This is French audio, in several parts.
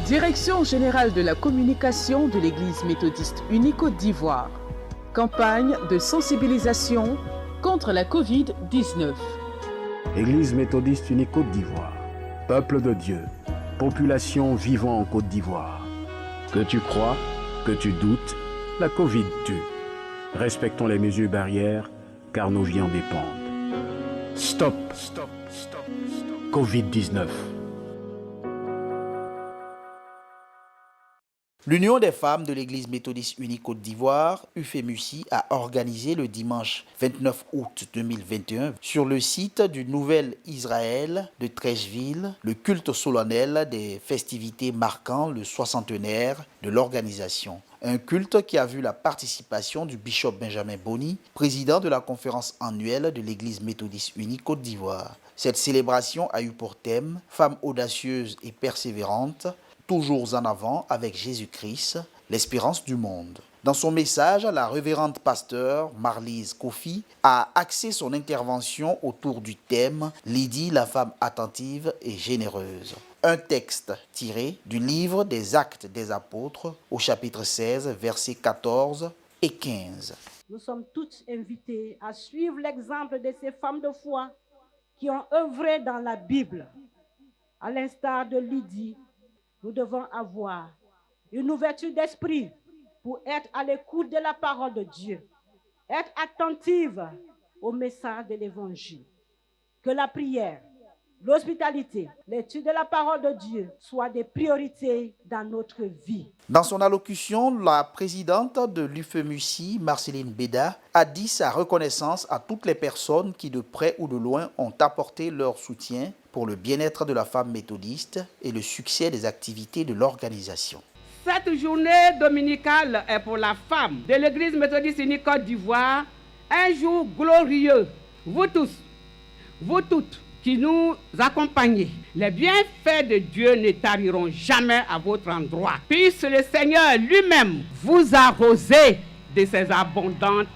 Direction générale de la communication de l'Église méthodiste unie Côte d'Ivoire. Campagne de sensibilisation contre la Covid-19. Église méthodiste unie Côte d'Ivoire. Peuple de Dieu, population vivant en Côte d'Ivoire. Que tu crois, que tu doutes, la Covid tue. Respectons les mesures barrières, car nos vies en dépendent. Stop, Covid-19. L'Union des femmes de l'Église méthodiste unie Côte d'Ivoire, UFEMUSI, a organisé le dimanche 29 août 2021 sur le site du Nouvel Israël de Treichville le culte solennel des festivités marquant le soixantenaire de l'organisation. Un culte qui a vu la participation du bishop Benjamin Boni, président de la conférence annuelle de l'Église méthodiste unie Côte d'Ivoire. Cette célébration a eu pour thème « Femmes audacieuses et persévérantes », toujours en avant avec Jésus-Christ, l'espérance du monde. Dans son message, la révérende pasteur Marlise Kofi a axé son intervention autour du thème « Lydie, la femme attentive et généreuse ». Un texte tiré du livre des Actes des Apôtres au chapitre 16, versets 14 et 15. Nous sommes tous invités à suivre l'exemple de ces femmes de foi qui ont œuvré dans la Bible. À l'instar de Lydie, nous devons avoir une ouverture d'esprit pour être à l'écoute de la parole de Dieu, être attentive au message de l'Évangile. Que la prière, l'hospitalité, l'étude de la parole de Dieu soient des priorités dans notre vie. Dans son allocution, la présidente de l'UFEMUSI, Marceline Beda, a dit sa reconnaissance à toutes les personnes qui de près ou de loin ont apporté leur soutien pour le bien-être de la femme méthodiste et le succès des activités de l'organisation. Cette journée dominicale est pour la femme de l'Église méthodiste unie Côte d'Ivoire un jour glorieux. Vous tous, vous toutes qui nous accompagnez, les bienfaits de Dieu ne tariront jamais à votre endroit. Puisse le Seigneur lui-même vous arroser de ses abondantes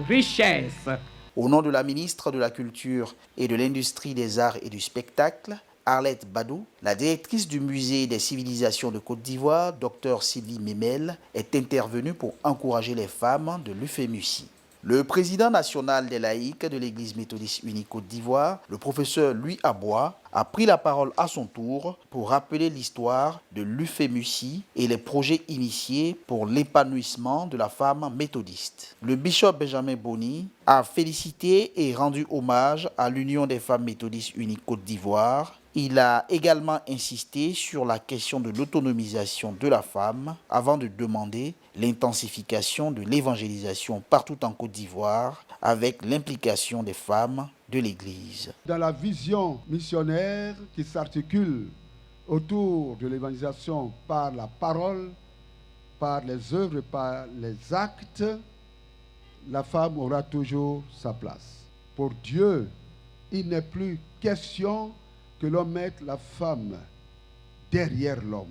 richesses. Au nom de la ministre de la Culture et de l'Industrie des Arts et du Spectacle, Arlette Badou, la directrice du Musée des Civilisations de Côte d'Ivoire, Dr Sylvie Memel, est intervenue pour encourager les femmes de l'UFEMUSI. Le président national des laïcs de l'Église méthodiste unie Côte d'Ivoire, le professeur Louis Abois, a pris la parole à son tour pour rappeler l'histoire de l'UFEMUSI et les projets initiés pour l'épanouissement de la femme méthodiste. Le bishop Benjamin Boni a félicité et rendu hommage à l'Union des femmes méthodistes unie Côte d'Ivoire. Il a également insisté sur la question de l'autonomisation de la femme avant de demander l'intensification de l'évangélisation partout en Côte d'Ivoire avec l'implication des femmes de l'Église. Dans la vision missionnaire qui s'articule autour de l'évangélisation par la parole, par les œuvres, par les actes, la femme aura toujours sa place. Pour Dieu, il n'est plus question que l'on mette la femme derrière l'homme.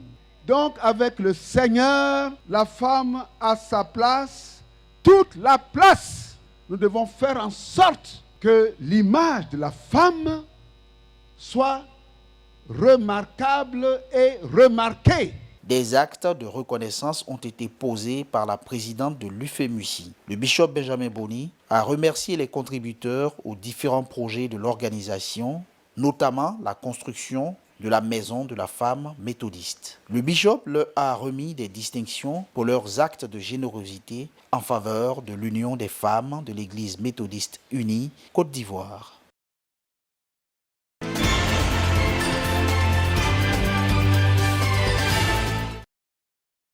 Donc avec le Seigneur, la femme a sa place, toute la place. Nous devons faire en sorte que l'image de la femme soit remarquable et remarquée. Des actes de reconnaissance ont été posés par la présidente de l'UFEMUSI. Le bishop Benjamin Boni a remercié les contributeurs aux différents projets de l'organisation, notamment la construction de la maison de la femme méthodiste. Le bishop leur a remis des distinctions pour leurs actes de générosité en faveur de l'Union des femmes de l'Église méthodiste unie Côte d'Ivoire.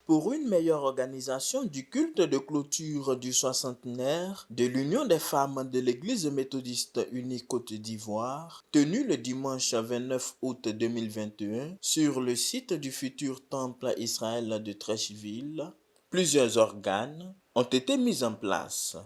Pour une meilleure organisation du culte de clôture du soixantenaire de l'Union des femmes de l'Église méthodiste unie Côte d'Ivoire, tenu le dimanche 29 août 2021 sur le site du futur temple Israël de Treichville, plusieurs organes ont été mis en place.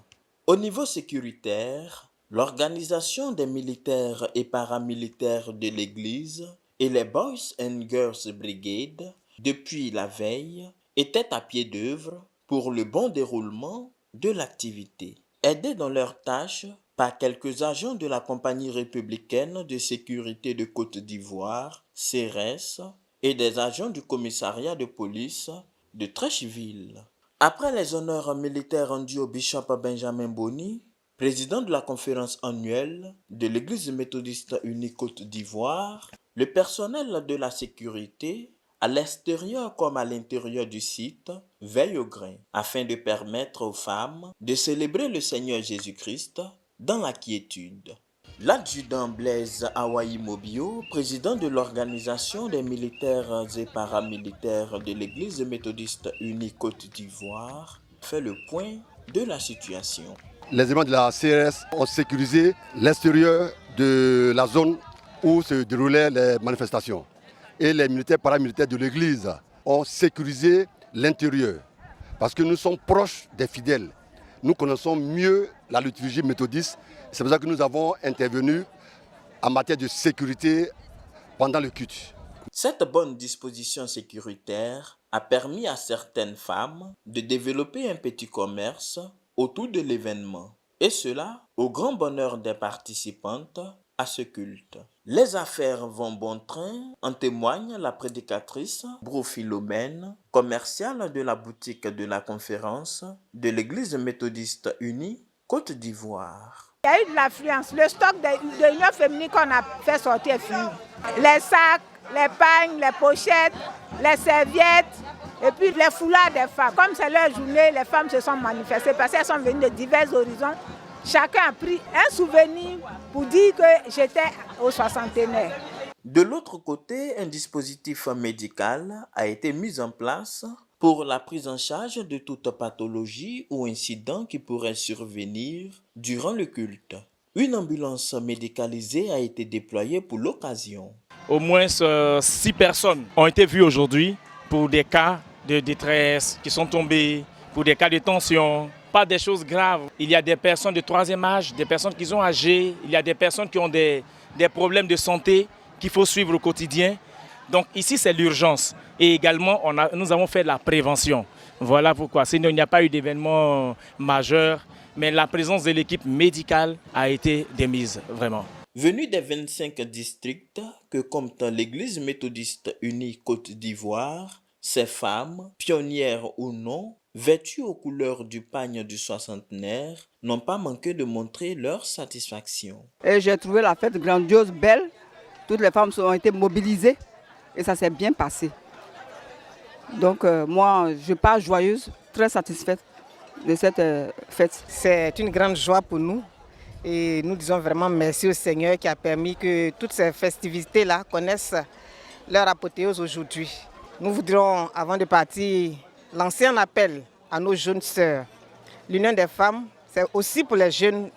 Au niveau sécuritaire, l'organisation des militaires et paramilitaires de l'Église et les Boys and Girls Brigade, depuis la veille, étaient à pied d'œuvre pour le bon déroulement de l'activité. Aidés dans leurs tâches par quelques agents de la Compagnie républicaine de sécurité de Côte d'Ivoire, CRS, et des agents du commissariat de police de Treichville. Après les honneurs militaires rendus au bishop Benjamin Boni, président de la conférence annuelle de l'Église méthodiste unie Côte d'Ivoire, le personnel de la sécurité, à l'extérieur comme à l'intérieur du site, veille au grain afin de permettre aux femmes de célébrer le Seigneur Jésus-Christ dans la quiétude. L'adjudant Blaise Awaï Mobio, président de l'organisation des militaires et paramilitaires de l'Église méthodiste unie Côte d'Ivoire, fait le point de la situation. Les éléments de la CRS ont sécurisé l'extérieur de la zone où se déroulaient les manifestations. Et les militaires paramilitaires de l'Église ont sécurisé l'intérieur. Parce que nous sommes proches des fidèles. Nous connaissons mieux la liturgie méthodiste. C'est pour ça que nous avons intervenu en matière de sécurité pendant le culte. Cette bonne disposition sécuritaire a permis à certaines femmes de développer un petit commerce autour de l'événement. Et cela au grand bonheur des participantes à ce culte. Les affaires vont bon train, en témoigne la prédicatrice Bro Philomène, commerciale de la boutique de la conférence de l'Église méthodiste unie Côte d'Ivoire. Il y a eu de l'affluence. Le stock de l'Union féminine qu'on a fait sortir est fini. Les sacs, les pagnes, les pochettes, les serviettes et puis les foulards des femmes. Comme c'est leur journée, les femmes se sont manifestées parce qu'elles sont venues de divers horizons. Chacun a pris un souvenir pour dire que j'étais au soixantenaire. De l'autre côté, un dispositif médical a été mis en place pour la prise en charge de toute pathologie ou incident qui pourrait survenir durant le culte. Une ambulance médicalisée a été déployée pour l'occasion. Au moins 6 personnes ont été vues aujourd'hui pour des cas de détresse qui sont tombés, pour des cas de tension. Pas des choses graves. Il y a des personnes de troisième âge, des personnes qui sont âgées, il y a des personnes qui ont des problèmes de santé qu'il faut suivre au quotidien. Donc ici, c'est l'urgence. Et également, nous avons fait la prévention. Voilà pourquoi. Sinon, il n'y a pas eu d'événement majeur, mais la présence de l'équipe médicale a été démise, vraiment. Venue des 25 districts que compte l'Église méthodiste unie Côte d'Ivoire, ces femmes, pionnières ou non, vêtues aux couleurs du pagne du soixantenaire, n'ont pas manqué de montrer leur satisfaction. Et j'ai trouvé la fête grandiose, belle. Toutes les femmes ont été mobilisées et ça s'est bien passé. Donc moi, je pars joyeuse, très satisfaite de cette fête. C'est une grande joie pour nous et nous disons vraiment merci au Seigneur qui a permis que toutes ces festivités-là connaissent leur apothéose aujourd'hui. Nous voudrions, avant de partir, lancer un appel à nos jeunes sœurs. L'union des femmes, c'est aussi pour les jeunes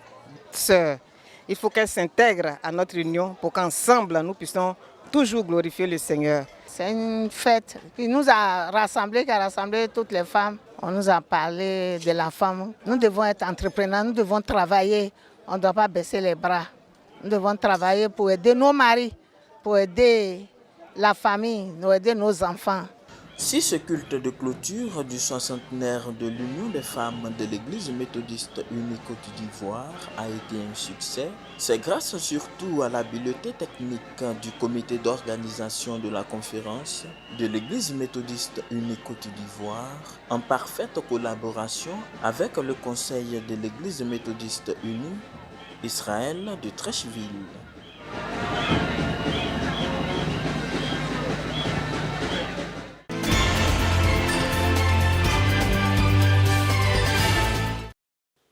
sœurs. Il faut qu'elles s'intègrent à notre union pour qu'ensemble, nous puissions toujours glorifier le Seigneur. C'est une fête qui nous a rassemblés, qui a rassemblé toutes les femmes. On nous a parlé de la femme. Nous devons être entrepreneurs, nous devons travailler. On ne doit pas baisser les bras. Nous devons travailler pour aider nos maris, pour aider la famille, pour aider nos enfants. Si ce culte de clôture du soixantenaire de l'Union des femmes de l'Église méthodiste unie Côte d'Ivoire a été un succès, c'est grâce surtout à l'habileté technique du comité d'organisation de la conférence de l'Église méthodiste unie Côte d'Ivoire, en parfaite collaboration avec le conseil de l'Église méthodiste unie Israël de Treichville.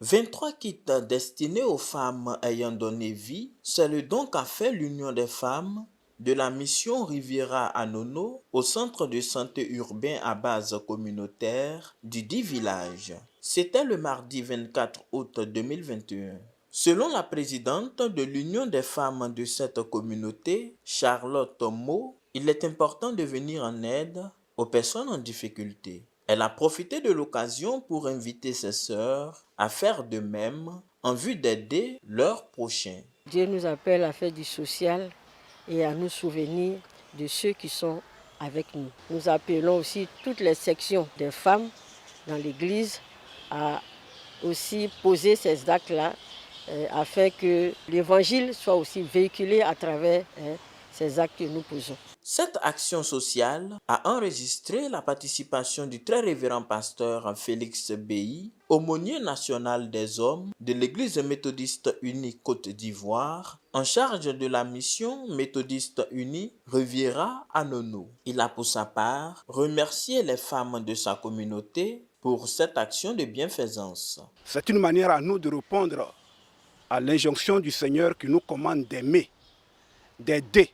« 23 kits destinés aux femmes ayant donné vie, c'est le don qu'a fait l'Union des femmes de la mission Riviera à Nono au centre de santé urbain à base communautaire du dit village. C'était le mardi 24 août 2021. Selon la présidente de l'Union des femmes de cette communauté, Charlotte Mo, il est important de venir en aide aux personnes en difficulté. Elle a profité de l'occasion pour inviter ses sœurs à faire de même en vue d'aider leurs prochains. Dieu nous appelle à faire du social et à nous souvenir de ceux qui sont avec nous. Nous appelons aussi toutes les sections des femmes dans l'Église à aussi poser ces actes-là afin que l'Évangile soit aussi véhiculé à travers ces actes que nous posons. Cette action sociale a enregistré la participation du très révérend pasteur Félix Béhi, aumônier national des hommes de l'Église méthodiste unie Côte d'Ivoire, en charge de la mission méthodiste unie Riviera à Nono. Il a pour sa part remercié les femmes de sa communauté pour cette action de bienfaisance. C'est une manière à nous de répondre à l'injonction du Seigneur qui nous commande d'aimer, d'aider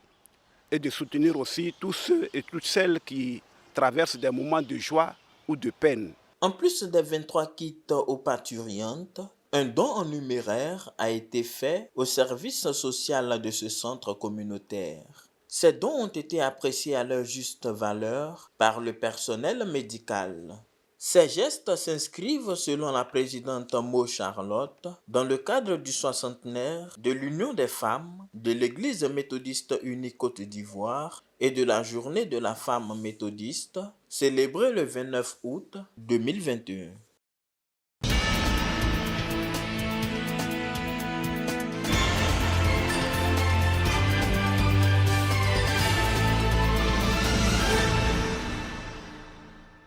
et de soutenir aussi tous ceux et toutes celles qui traversent des moments de joie ou de peine. En plus des 23 kits aux parturientes, un don en numéraire a été fait au service social de ce centre communautaire. Ces dons ont été appréciés à leur juste valeur par le personnel médical. Ces gestes s'inscrivent, selon la présidente Mo Charlotte, dans le cadre du 60e de l'Union des femmes de l'Église méthodiste unie Côte d'Ivoire et de la Journée de la femme méthodiste, célébrée le 29 août 2021.